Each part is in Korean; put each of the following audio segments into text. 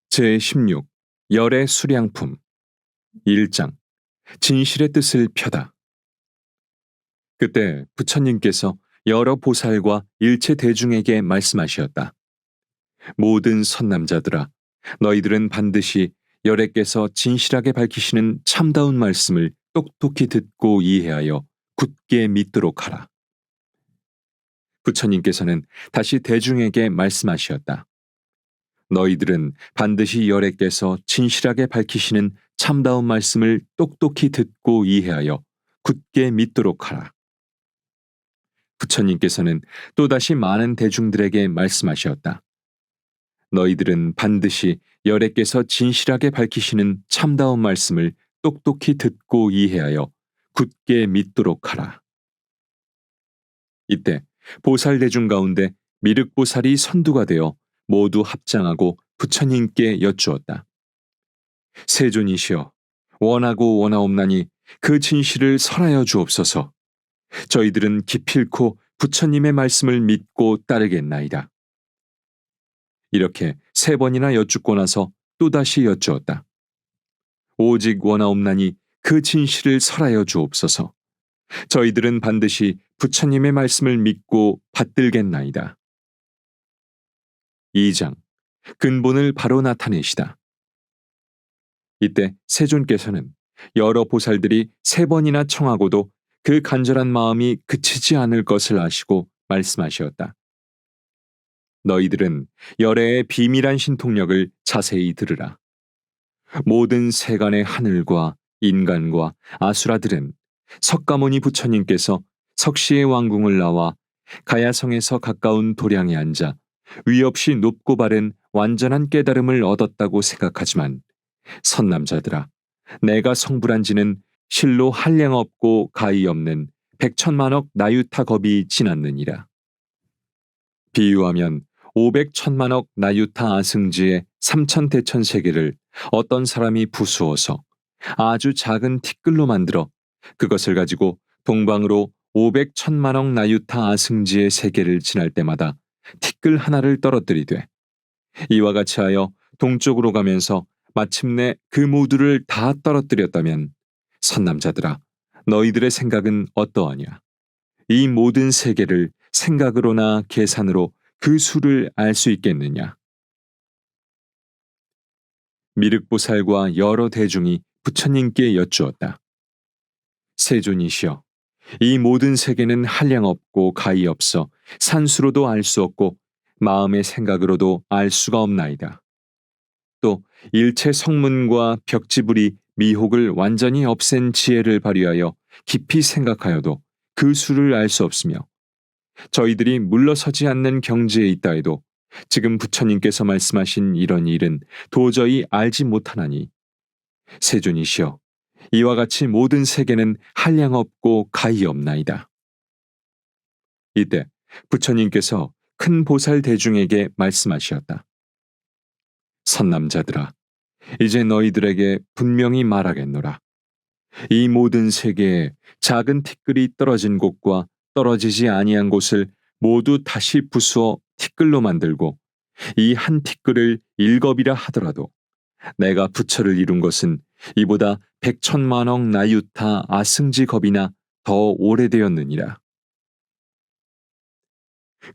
제16 열의 수량품 1장 진실의 뜻을 펴다. 그때 부처님께서 여러 보살과 일체 대중에게 말씀하셨다. 모든 선남자들아, 너희들은 반드시 열애께서 진실하게 밝히시는 참다운 말씀을 똑똑히 듣고 이해하여 굳게 믿도록 하라. 부처님께서는 다시 대중에게 말씀하셨다. 너희들은 반드시 열애께서 진실하게 밝히시는 참다운 말씀을 똑똑히 듣고 이해하여 굳게 믿도록 하라. 부처님께서는 또다시 많은 대중들에게 말씀하셨다. 너희들은 반드시 열애께서 진실하게 밝히시는 참다운 말씀을 똑똑히 듣고 이해하여 굳게 믿도록 하라. 이때 보살 대중 가운데 미륵보살이 선두가 되어 모두 합장하고 부처님께 여쭈었다. 세존이시여, 원하고 원하옵나니 그 진실을 설하여 주옵소서. 저희들은 기필코 부처님의 말씀을 믿고 따르겠나이다. 이렇게 3번이나 여쭙고 나서 또다시 여쭈었다. 오직 원하옵나니 그 진실을 설하여 주옵소서. 저희들은 반드시 부처님의 말씀을 믿고 받들겠나이다. 2장 근본을 바로 나타내시다. 이때 세존께서는 여러 보살들이 3번이나 청하고도 그 간절한 마음이 그치지 않을 것을 아시고 말씀하셨다. 너희들은 열애의 비밀한 신통력을 자세히 들으라. 모든 세간의 하늘과 인간과 아수라들은 석가모니 부처님께서 석시의 왕궁을 나와 가야성에서 가까운 도량에 앉아 위 없이 높고 바른 완전한 깨달음을 얻었다고 생각하지만 선남자들아, 내가 성불한 지는 실로 한량없고 가히 없는 100천만억 나유타 겁이 지났느니라. 비유하면 500천만억 나유타 아승지의 3천대천 세계를 어떤 사람이 부수어서 아주 작은 티끌로 만들어 그것을 가지고 동방으로 500천만억 나유타 아승지의 세계를 지날 때마다 티끌 하나를 떨어뜨리되 이와 같이 하여 동쪽으로 가면서 마침내 그 모두를 다 떨어뜨렸다면 선남자들아, 너희들의 생각은 어떠하냐? 이 모든 세계를 생각으로나 계산으로 그 수를 알 수 있겠느냐? 미륵보살과 여러 대중이 부처님께 여쭈었다. 세존이시여, 이 모든 세계는 한량없고 가히 없어 산수로도 알 수 없고 마음의 생각으로도 알 수가 없나이다. 또 일체 성문과 벽지불이 미혹을 완전히 없앤 지혜를 발휘하여 깊이 생각하여도 그 수를 알 수 없으며 저희들이 물러서지 않는 경지에 있다 해도 지금 부처님께서 말씀하신 이런 일은 도저히 알지 못하나니 세존이시여, 이와 같이 모든 세계는 한량없고 가히 없나이다. 이때 부처님께서 큰 보살 대중에게 말씀하셨다. 선남자들아, 이제 너희들에게 분명히 말하겠노라. 이 모든 세계에 작은 티끌이 떨어진 곳과 떨어지지 아니한 곳을 모두 다시 부수어 티끌로 만들고 이 한 티끌을 1겁이라 하더라도 내가 부처를 이룬 것은 이보다 100천만억 나유타 아승지 겁이나 더 오래되었느니라.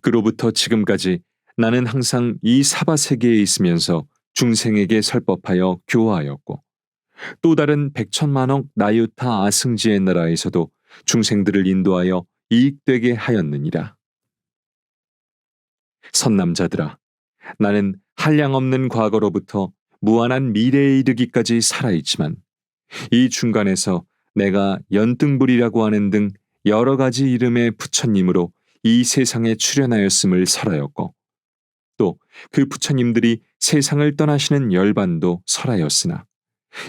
그로부터 지금까지 나는 항상 이 사바세계에 있으면서 중생에게 설법하여 교화하였고 또 다른 100천만억 나유타 아승지의 나라에서도 중생들을 인도하여 이익되게 하였느니라. 선남자들아, 나는 한량없는 과거로부터 무한한 미래에 이르기까지 살아있지만 이 중간에서 내가 연등불이라고 하는 등 여러 가지 이름의 부처님으로 이 세상에 출현하였음을 설하였고 또 그 부처님들이 세상을 떠나시는 열반도 설하였으나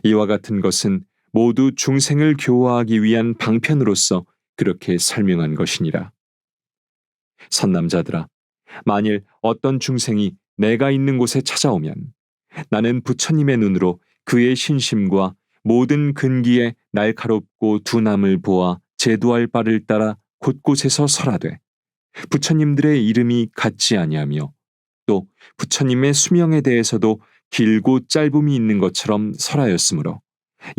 이와 같은 것은 모두 중생을 교화하기 위한 방편으로서 그렇게 설명한 것이니라. 선남자들아, 만일 어떤 중생이 내가 있는 곳에 찾아오면 나는 부처님의 눈으로 그의 신심과 모든 근기에 날카롭고 둔함을 보아 제도할 바를 따라 곳곳에서 설하되 부처님들의 이름이 같지 아니하며 또 부처님의 수명에 대해서도 길고 짧음이 있는 것처럼 설하였으므로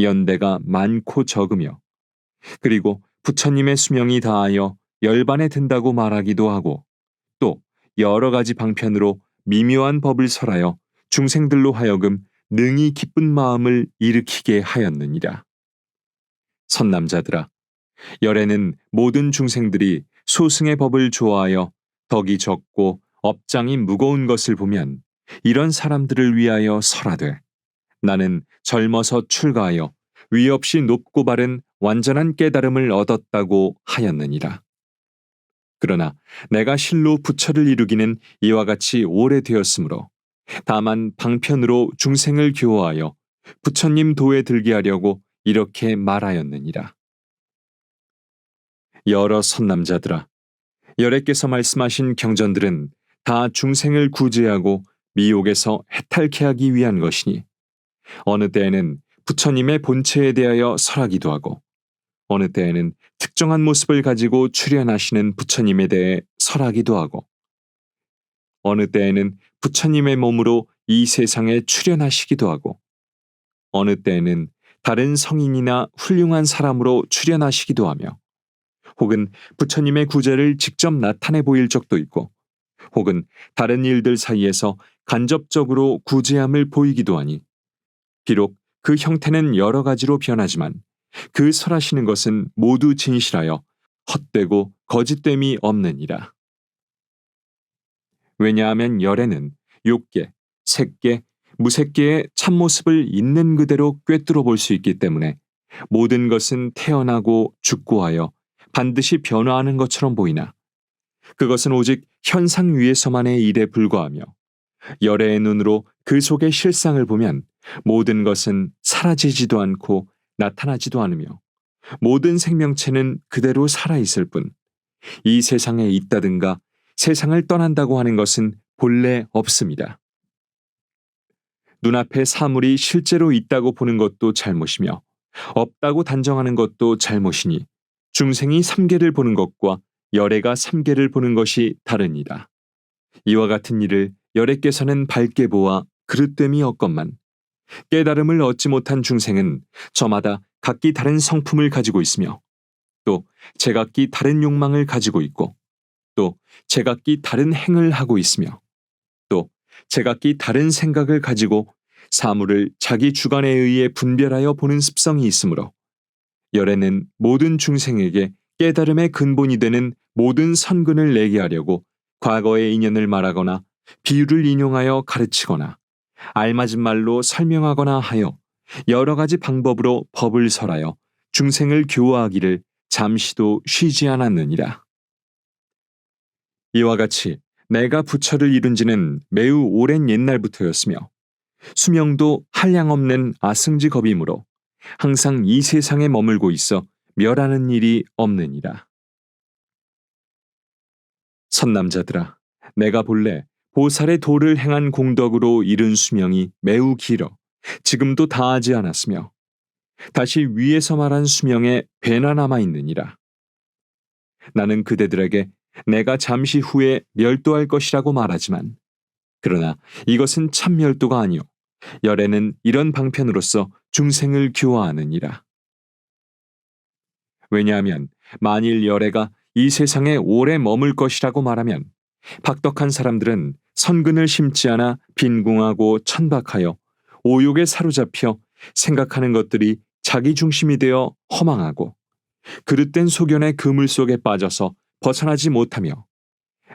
연대가 많고 적으며 그리고 부처님의 수명이 다하여 열반에 든다고 말하기도 하고 또 여러 가지 방편으로 미묘한 법을 설하여 중생들로 하여금 능히 기쁜 마음을 일으키게 하였느니라. 선남자들아, 열에는 모든 중생들이 소승의 법을 좋아하여 덕이 적고 업장이 무거운 것을 보면 이런 사람들을 위하여 설하되 나는 젊어서 출가하여 위 없이 높고 바른 완전한 깨달음을 얻었다고 하였느니라. 그러나 내가 실로 부처를 이루기는 이와 같이 오래되었으므로 다만 방편으로 중생을 교화하여 부처님 도에 들게 하려고 이렇게 말하였느니라. 여러 선남자들아, 열애께서 말씀하신 경전들은 다 중생을 구제하고 미혹에서 해탈케 하기 위한 것이니 어느 때에는 부처님의 본체에 대하여 설하기도 하고 어느 때에는 특정한 모습을 가지고 출현하시는 부처님에 대해 설하기도 하고 어느 때에는 부처님의 몸으로 이 세상에 출현하시기도 하고 어느 때에는 다른 성인이나 훌륭한 사람으로 출현하시기도 하며 혹은 부처님의 구제를 직접 나타내 보일 적도 있고 혹은 다른 일들 사이에서 간접적으로 구제함을 보이기도 하니 비록 그 형태는 여러 가지로 변하지만 그 설하시는 것은 모두 진실하여 헛되고 거짓됨이 없느니라. 왜냐하면 열에는 욕계, 색계, 무색계의 참모습을 있는 그대로 꿰뚫어 볼 수 있기 때문에 모든 것은 태어나고 죽고 하여 반드시 변화하는 것처럼 보이나 그것은 오직 현상 위에서만의 일에 불과하며 열애의 눈으로 그 속의 실상을 보면 모든 것은 사라지지도 않고 나타나지도 않으며 모든 생명체는 그대로 살아있을 뿐 이 세상에 있다든가 세상을 떠난다고 하는 것은 본래 없습니다. 눈앞에 사물이 실제로 있다고 보는 것도 잘못이며 없다고 단정하는 것도 잘못이니 중생이 삼계를 보는 것과 열애가 삼계를 보는 것이 다릅니다. 이와 같은 일을 열애께서는 밝게 보아 그릇됨이 없건만 깨달음을 얻지 못한 중생은 저마다 각기 다른 성품을 가지고 있으며 또 제각기 다른 욕망을 가지고 있고 또 제각기 다른 행을 하고 있으며 또 제각기 다른 생각을 가지고 사물을 자기 주관에 의해 분별하여 보는 습성이 있으므로 열애는 모든 중생에게 깨달음의 근본이 되는 모든 선근을 내게 하려고 과거의 인연을 말하거나 비유를 인용하여 가르치거나 알맞은 말로 설명하거나 하여 여러 가지 방법으로 법을 설하여 중생을 교화하기를 잠시도 쉬지 않았느니라. 이와 같이 내가 부처를 이룬 지는 매우 오랜 옛날부터였으며 수명도 한량없는 아승지겁이므로 항상 이 세상에 머물고 있어 멸하는 일이 없느니라. 선남자들아, 내가 본래 보살의 도를 행한 공덕으로 이룬 수명이 매우 길어 지금도 다하지 않았으며 다시 위에서 말한 수명에 배나 남아 있느니라. 나는 그대들에게 내가 잠시 후에 멸도할 것이라고 말하지만 그러나 이것은 참 멸도가 아니오 열애는 이런 방편으로서 중생을 교화하느니라. 왜냐하면 만일 열애가 이 세상에 오래 머물 것이라고 말하면 박덕한 사람들은 선근을 심지 않아 빈궁하고 천박하여 오욕에 사로잡혀 생각하는 것들이 자기 중심이 되어 허망하고 그릇된 소견의 그물 속에 빠져서 벗어나지 못하며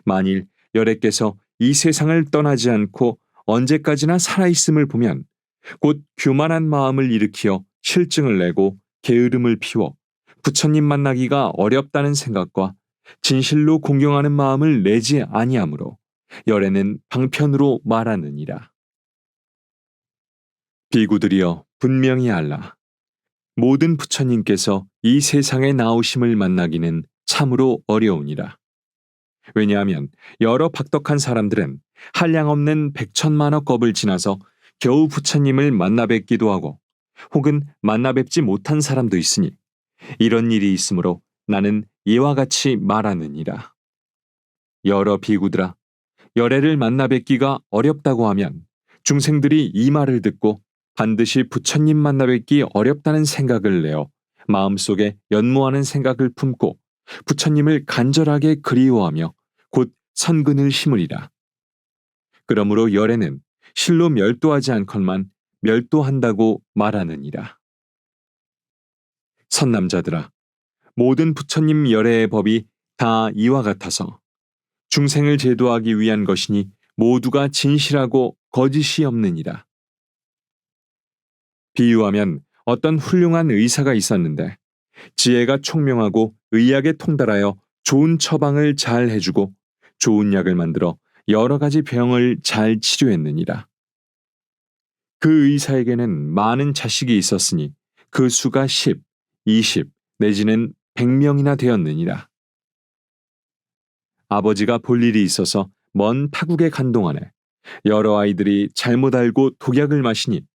만일 열애께서 이 세상을 떠나지 않고 언제까지나 살아있음을 보면 곧 교만한 마음을 일으키어 실증을 내고 게으름을 피워 부처님 만나기가 어렵다는 생각과 진실로 공경하는 마음을 내지 아니하므로 열애는 방편으로 말하느니라. 비구들이여 분명히 알라. 모든 부처님께서 이 세상에 나오심을 만나기는 참으로 어려우니라. 왜냐하면 여러 박덕한 사람들은 한량없는 백천만억 겁을 지나서 겨우 부처님을 만나 뵙기도 하고 혹은 만나 뵙지 못한 사람도 있으니 이런 일이 있으므로 나는 이와 같이 말하느니라. 여러 비구들아, 열애를 만나 뵙기가 어렵다고 하면 중생들이 이 말을 듣고 반드시 부처님 만나 뵙기 어렵다는 생각을 내어 마음속에 연모하는 생각을 품고 부처님을 간절하게 그리워하며 곧 선근을 심으리라. 그러므로 열애는 실로 멸도하지 않건만 멸도한다고 말하느니라. 선남자들아, 모든 부처님 열애의 법이 다 이와 같아서 중생을 제도하기 위한 것이니 모두가 진실하고 거짓이 없느니라. 비유하면 어떤 훌륭한 의사가 있었는데 지혜가 총명하고 의학에 통달하여 좋은 처방을 잘 해주고 좋은 약을 만들어 여러 가지 병을 잘 치료했느니라. 그 의사에게는 많은 자식이 있었으니 그 수가 10, 20 내지는 100명이나 되었느니라. 아버지가 볼 일이 있어서 먼 타국에 간 동안에 여러 아이들이 잘못 알고 독약을 마시니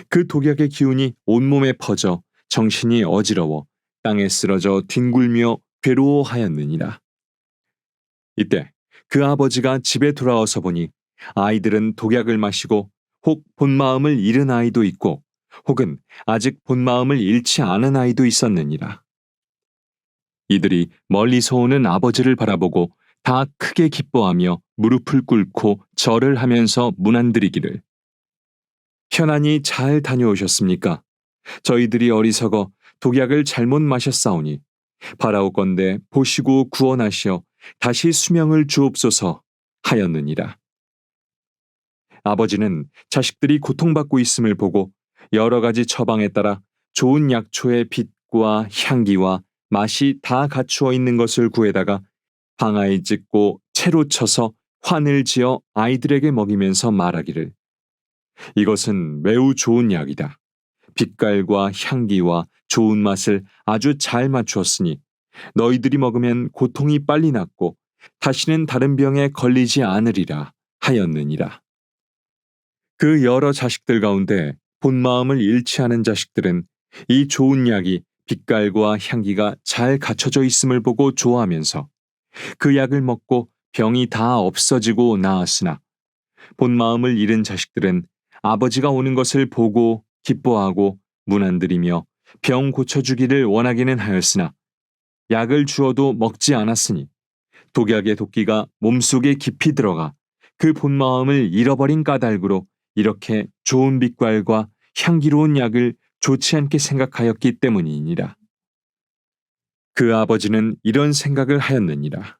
그 독약의 기운이 온몸에 퍼져 정신이 어지러워 땅에 쓰러져 뒹굴며 괴로워하였느니라. 이때 그 아버지가 집에 돌아와서 보니 아이들은 독약을 마시고 혹 본마음을 잃은 아이도 있고 혹은 아직 본마음을 잃지 않은 아이도 있었느니라. 이들이 멀리서 오는 아버지를 바라보고 다 크게 기뻐하며 무릎을 꿇고 절을 하면서 문안드리기를 편안히 잘 다녀오셨습니까? 저희들이 어리석어 독약을 잘못 마셨사오니 바라오건대 보시고 구원하시어 다시 수명을 주옵소서 하였느니라. 아버지는 자식들이 고통받고 있음을 보고 여러 가지 처방에 따라 좋은 약초의 빛과 향기와 맛이 다 갖추어 있는 것을 구해다가 방아에 찢고 채로 쳐서 환을 지어 아이들에게 먹이면서 말하기를 이것은 매우 좋은 약이다. 빛깔과 향기와 좋은 맛을 아주 잘 맞추었으니 너희들이 먹으면 고통이 빨리 낫고 다시는 다른 병에 걸리지 않으리라 하였느니라. 그 여러 자식들 가운데 본마음을 잃지 않은 자식들은 이 좋은 약이 빛깔과 향기가 잘 갖춰져 있음을 보고 좋아하면서 그 약을 먹고 병이 다 없어지고 나았으나 본마음을 잃은 자식들은 아버지가 오는 것을 보고 기뻐하고 문안드리며 병 고쳐주기를 원하기는 하였으나 약을 주어도 먹지 않았으니 독약의 도끼가 몸속에 깊이 들어가 그 본마음을 잃어버린 까닭으로 이렇게 좋은 빛깔과 향기로운 약을 좋지 않게 생각하였기 때문이니라. 그 아버지는 이런 생각을 하였느니라.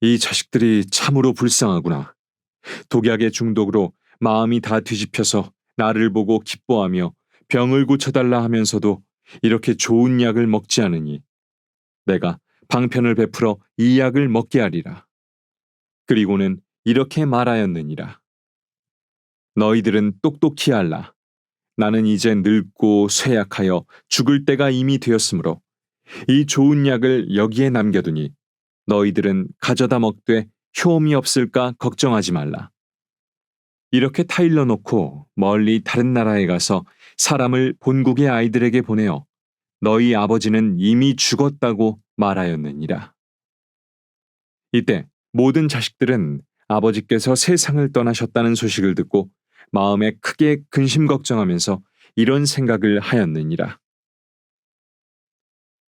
이 자식들이 참으로 불쌍하구나. 독약의 중독으로 마음이 다 뒤집혀서 나를 보고 기뻐하며 병을 고쳐달라 하면서도 이렇게 좋은 약을 먹지 않으니 내가 방편을 베풀어 이 약을 먹게 하리라. 그리고는 이렇게 말하였느니라. 너희들은 똑똑히 알라. 나는 이제 늙고 쇠약하여 죽을 때가 이미 되었으므로 이 좋은 약을 여기에 남겨두니 너희들은 가져다 먹되 효험이 없을까 걱정하지 말라. 이렇게 타일러 놓고 멀리 다른 나라에 가서 사람을 본국의 아이들에게 보내어 너희 아버지는 이미 죽었다고 말하였느니라. 이때 모든 자식들은 아버지께서 세상을 떠나셨다는 소식을 듣고 마음에 크게 근심 걱정하면서 이런 생각을 하였느니라.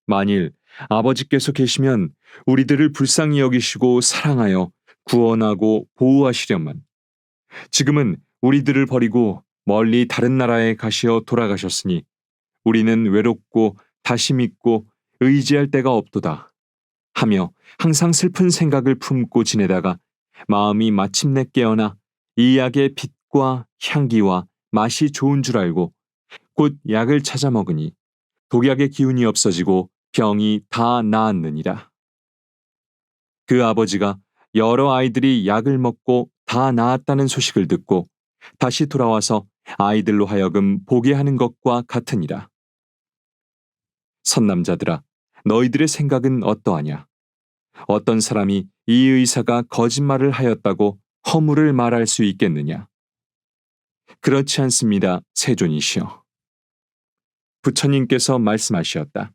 만일 아버지께서 계시면 우리들을 불쌍히 여기시고 사랑하여 구원하고 보호하시려만 지금은 우리들을 버리고 멀리 다른 나라에 가시어 돌아가셨으니 우리는 외롭고 다시 믿고 의지할 데가 없도다 하며 항상 슬픈 생각을 품고 지내다가 마음이 마침내 깨어나 이 약의 빛과 향기와 맛이 좋은 줄 알고 곧 약을 찾아 먹으니 독약의 기운이 없어지고 병이 다 나았느니라. 그 아버지가 여러 아이들이 약을 먹고 다 나았다는 소식을 듣고 다시 돌아와서 아이들로 하여금 보게 하는 것과 같으니라. 선남자들아, 너희들의 생각은 어떠하냐? 어떤 사람이 이 의사가 거짓말을 하였다고 허물을 말할 수 있겠느냐? 그렇지 않습니다, 세존이시여. 부처님께서 말씀하시었다.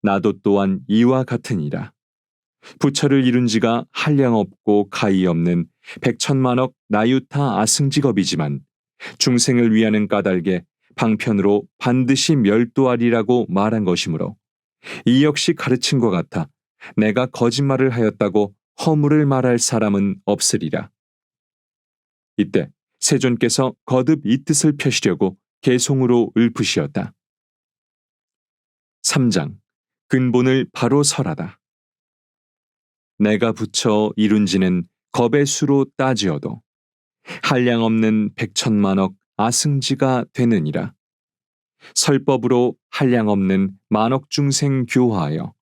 나도 또한 이와 같으니라. 부처를 이룬 지가 한량없고 가히 없는 백천만억 나유타 아승직업이지만 중생을 위하는 까닭에 방편으로 반드시 멸도하리라고 말한 것이므로 이 역시 가르친 것 같아 내가 거짓말을 하였다고 허물을 말할 사람은 없으리라. 이때 세존께서 거듭 이 뜻을 펴시려고 개송으로 읊으시었다. 3장 근본을 바로 설하다. 내가 부처 이룬 지는 겁의 수로 따지어도 한량없는 백천만억 아승지가 되느니라. 설법으로 한량없는 만억 중생 교화하여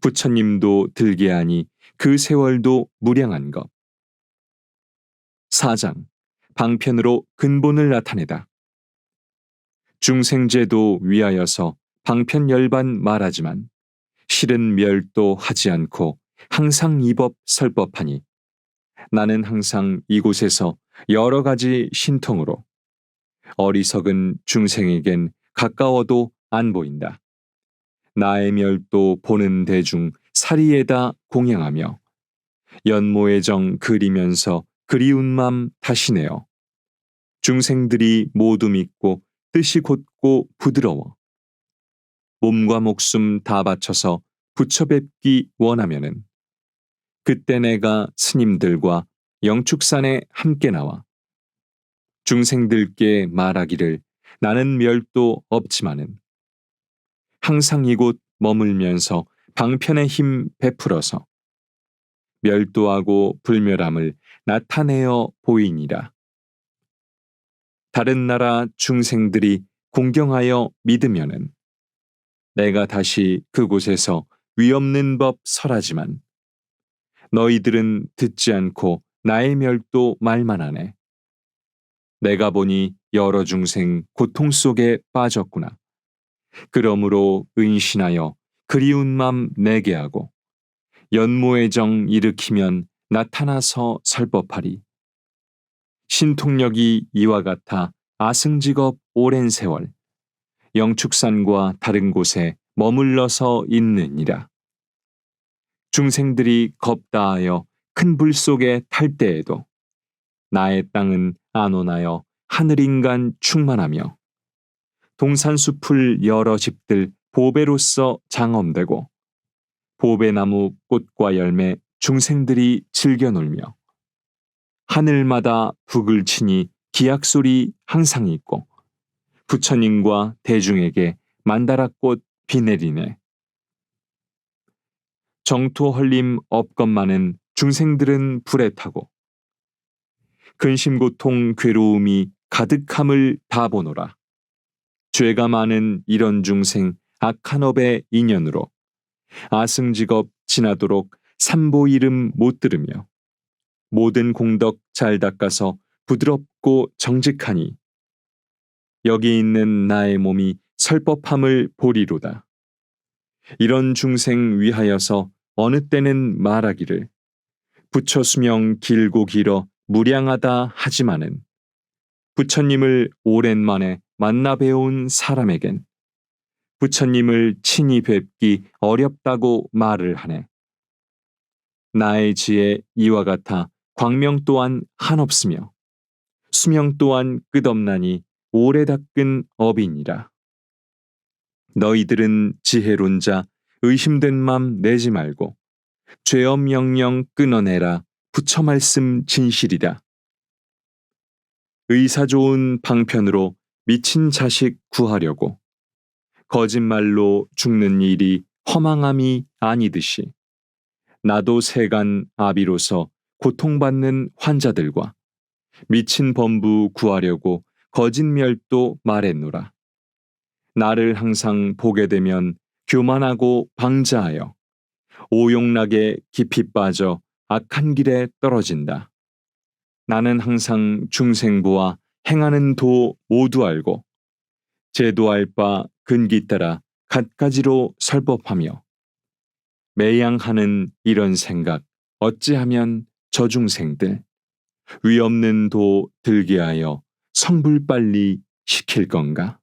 부처님도 들게 하니 그 세월도 무량한 것. 4장 방편으로 근본을 나타내다. 중생제도 위하여서 방편 열반 말하지만 실은 멸도 하지 않고 항상 이법 설법하니 나는 항상 이곳에서 여러 가지 신통으로 어리석은 중생에겐 가까워도 안 보인다. 나의 멸도 보는 대중 사리에다 공양하며 연모의 정 그리면서 그리운 맘 다시 내어 중생들이 모두 믿고 뜻이 곧고 부드러워 몸과 목숨 다 바쳐서 부처 뵙기 원하면은 그때 내가 스님들과 영축산에 함께 나와 중생들께 말하기를 나는 멸도 없지만은 항상 이곳 머물면서 방편의 힘 베풀어서 멸도하고 불멸함을 나타내어 보이니라. 다른 나라 중생들이 공경하여 믿으면은 내가 다시 그곳에서 위없는 법 설하지만 너희들은 듣지 않고 나의 멸도 말만 하네. 내가 보니 여러 중생 고통 속에 빠졌구나. 그러므로 은신하여 그리운 맘 내게 하고 연모의 정 일으키면 나타나서 설법하리. 신통력이 이와 같아 아승직업 오랜 세월 영축산과 다른 곳에 머물러서 있느니라. 중생들이 겁다하여 큰 불 속에 탈 때에도 나의 땅은 안온하여 하늘인간 충만하며 동산숲을 여러 집들 보배로서 장엄되고 보배나무 꽃과 열매 중생들이 즐겨 놀며 하늘마다 북을 치니 기악소리 항상 있고 부처님과 대중에게 만다라꽃 비 내리네. 정토 헐림 업것 많은 중생들은 불에 타고 근심고통 괴로움이 가득함을 다 보노라. 죄가 많은 이런 중생 악한 업의 인연으로 아승직업 지나도록 삼보 이름 못 들으며 모든 공덕 잘 닦아서 부드럽고 정직하니 여기 있는 나의 몸이 설법함을 보리로다. 이런 중생 위하여서 어느 때는 말하기를 부처 수명 길고 길어 무량하다 하지만은 부처님을 오랜만에 만나 배운 사람에겐 부처님을 친히 뵙기 어렵다고 말을 하네. 나의 지혜 이와 같아 광명 또한 한없으며 수명 또한 끝없나니 오래 닦은 업이니라. 너희들은 지혜론자 의심된 맘 내지 말고 죄업 영영 끊어내라. 부처 말씀 진실이라. 의사 좋은 방편으로 미친 자식 구하려고 거짓말로 죽는 일이 허망함이 아니듯이 나도 세간 아비로서 고통받는 환자들과 미친 범부 구하려고 거짓멸도 말했노라. 나를 항상 보게 되면 교만하고 방자하여 오용락에 깊이 빠져 악한 길에 떨어진다. 나는 항상 중생부와 행하는 도 모두 알고 제도할 바 근기 따라 갖가지로 설법하며 매양하는 이런 생각 어찌하면 저 중생들 위 없는 도 들게 하여 성불 빨리 시킬 건가?